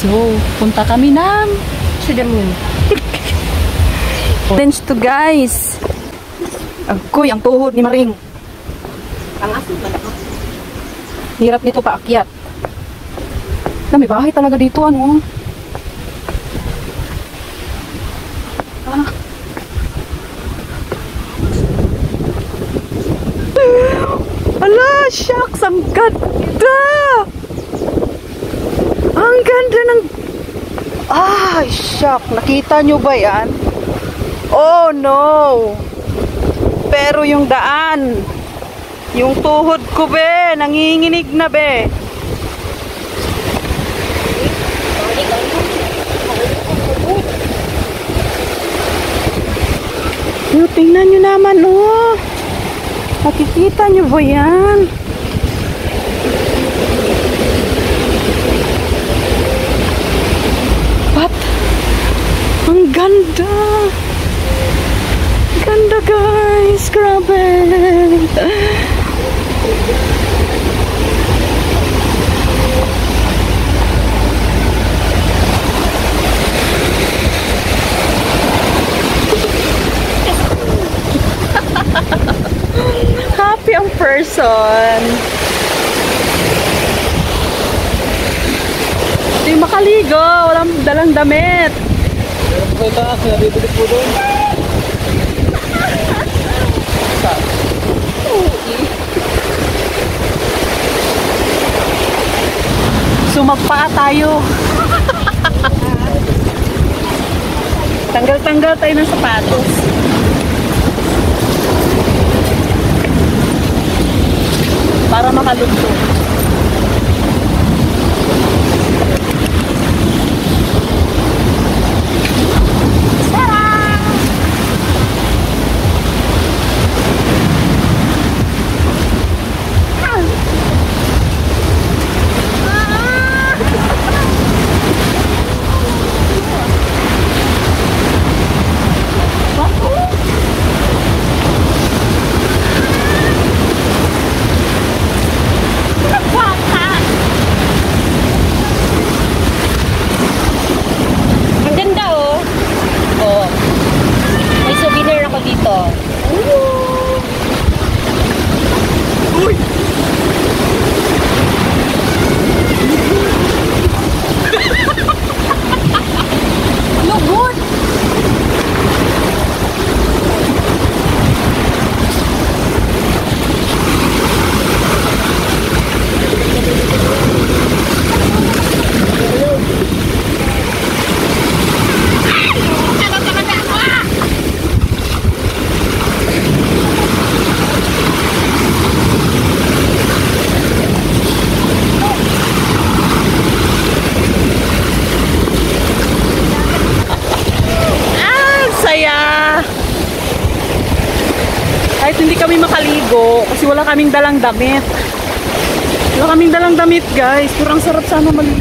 So, punta kami ng To the moon. challenge to guys. Agoy, ang tuhod ni Maring. Hirap nito paakyat. May bahay talaga dito, ano? Ah. Ala, shucks, ang ganda! Ang ganda ng... Ay, shucks, nakita nyo ba yan? Oh, no! Pero yung daan, yung tuhod ko, be, nanginginig na, be. Yo, tingnan nyo naman, oh. Nakikita nyo ba yan? What? Ang ganda! Ganda, guys! Grabe! Happy ang person. Hindi makaligo. Walang dalang damit. Meron po kayo taas. Nabibili po doon. Sumagpa tayo. Tanggal-tanggal tayo ng sapatos. Para makalugtong. Kahit hindi kami makaligo kasi wala kaming dalang damit. Wala kaming dalang damit, guys. Pero ang sarap sana maligo.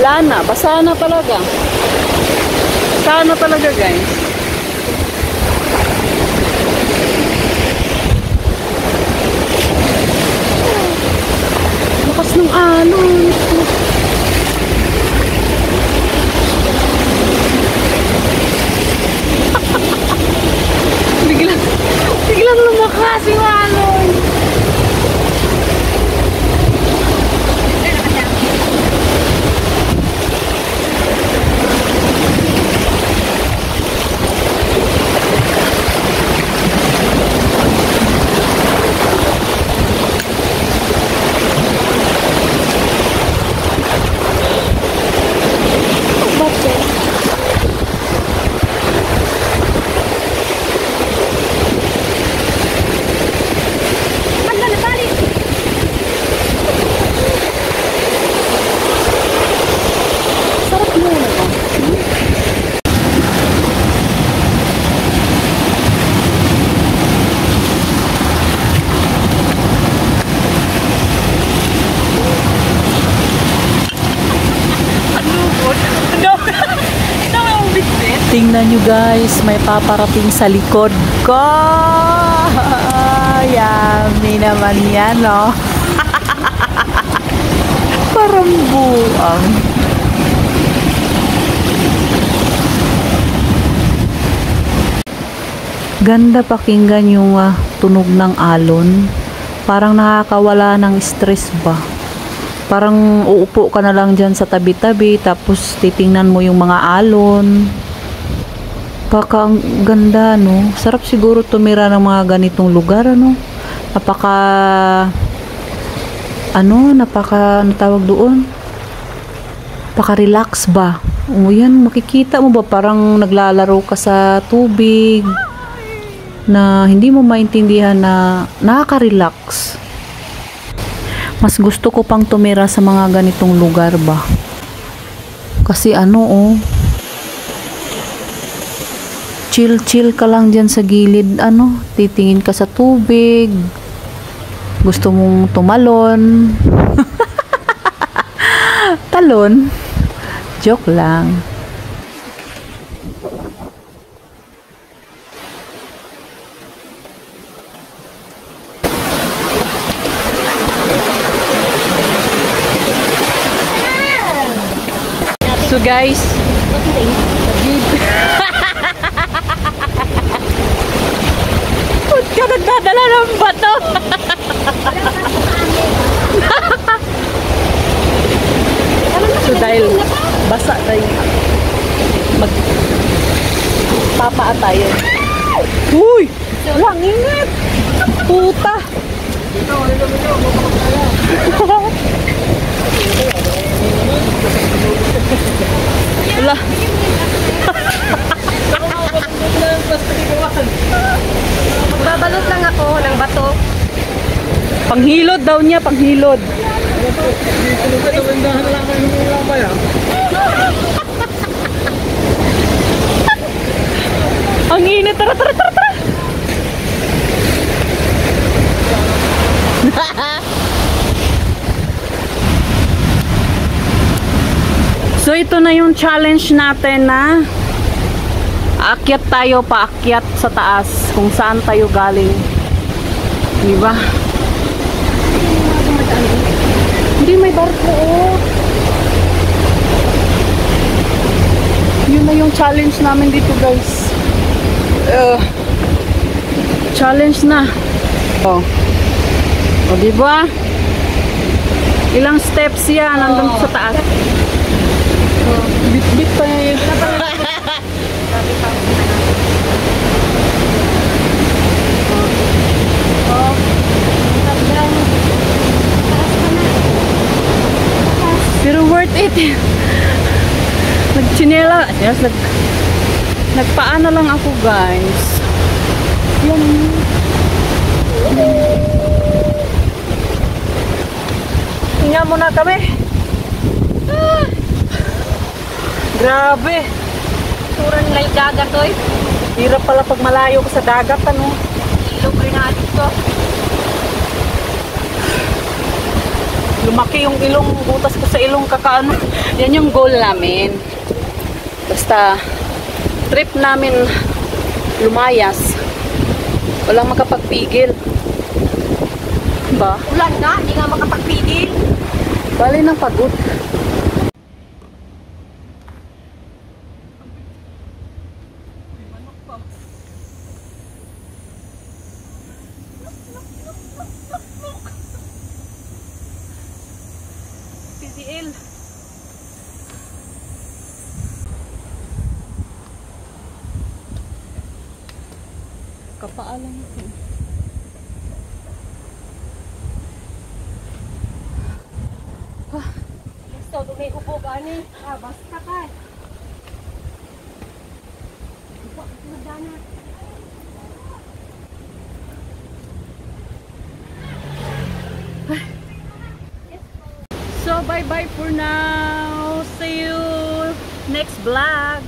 Wala na. Basa na talaga. Basa na talaga, guys. Lakas ng alon. Biglang lumakas yung alon. Tingnan nyo guys, may paparating sa likod ko. yummy naman yan, no? Parang buang. Ganda pakinggan yung tunog ng alon. Parang nakakawala ng stress ba. Parang uupo ka na lang dyan sa tabi-tabi, tapos titingnan mo yung mga alon. Baka ang ganda, no? Sarap siguro tumira ng mga ganitong lugar, ano? Ano tawag doon? Napaka-relax ba? O yan, makikita mo ba parang naglalaro ka sa tubig na hindi mo maintindihan na nakaka-relax. Mas gusto ko pang tumira sa mga ganitong lugar ba? Kasi chill ka lang dyan sa gilid, titingin ka sa tubig, gusto mong tumalon. Talon? Joke lang. So guys, ba't ka nagdadala ng bato? So dahil basa tayo, magpapaa tayo. Uy! Walang ingat! Puta! Wala. Babalot lang ako ng bato. Panghilod daw niya, panghilod. Ang init, tara. So ito na yung challenge natin na aakyat tayo, paakyat sa taas kung saan tayo galing. Diba? Hindi, may barko. Yun na yung challenge namin dito, guys. Challenge na. O diba? Ilang steps yan nandun sa taas. Bit pa yun. Pero worth it. Nagchinela. Yes, nagpaano lang ako, guys. Yan. Hinga muna kami. Grabe. Turan nila yung dagat, oy. Hirap pala pag malayo ka sa dagat, Ilog rin natin to. Lumaki yung ilong, butas ko sa ilong kakaano. Yan yung goal namin. Basta trip namin lumayas. Walang makapagpigil. Ba? Ulan na, hindi nga makapagpigil. Bali ng pagod. PDL. Kapaalan ito. So, may upo gani. Basta ka. So bye bye for now. See you next vlog.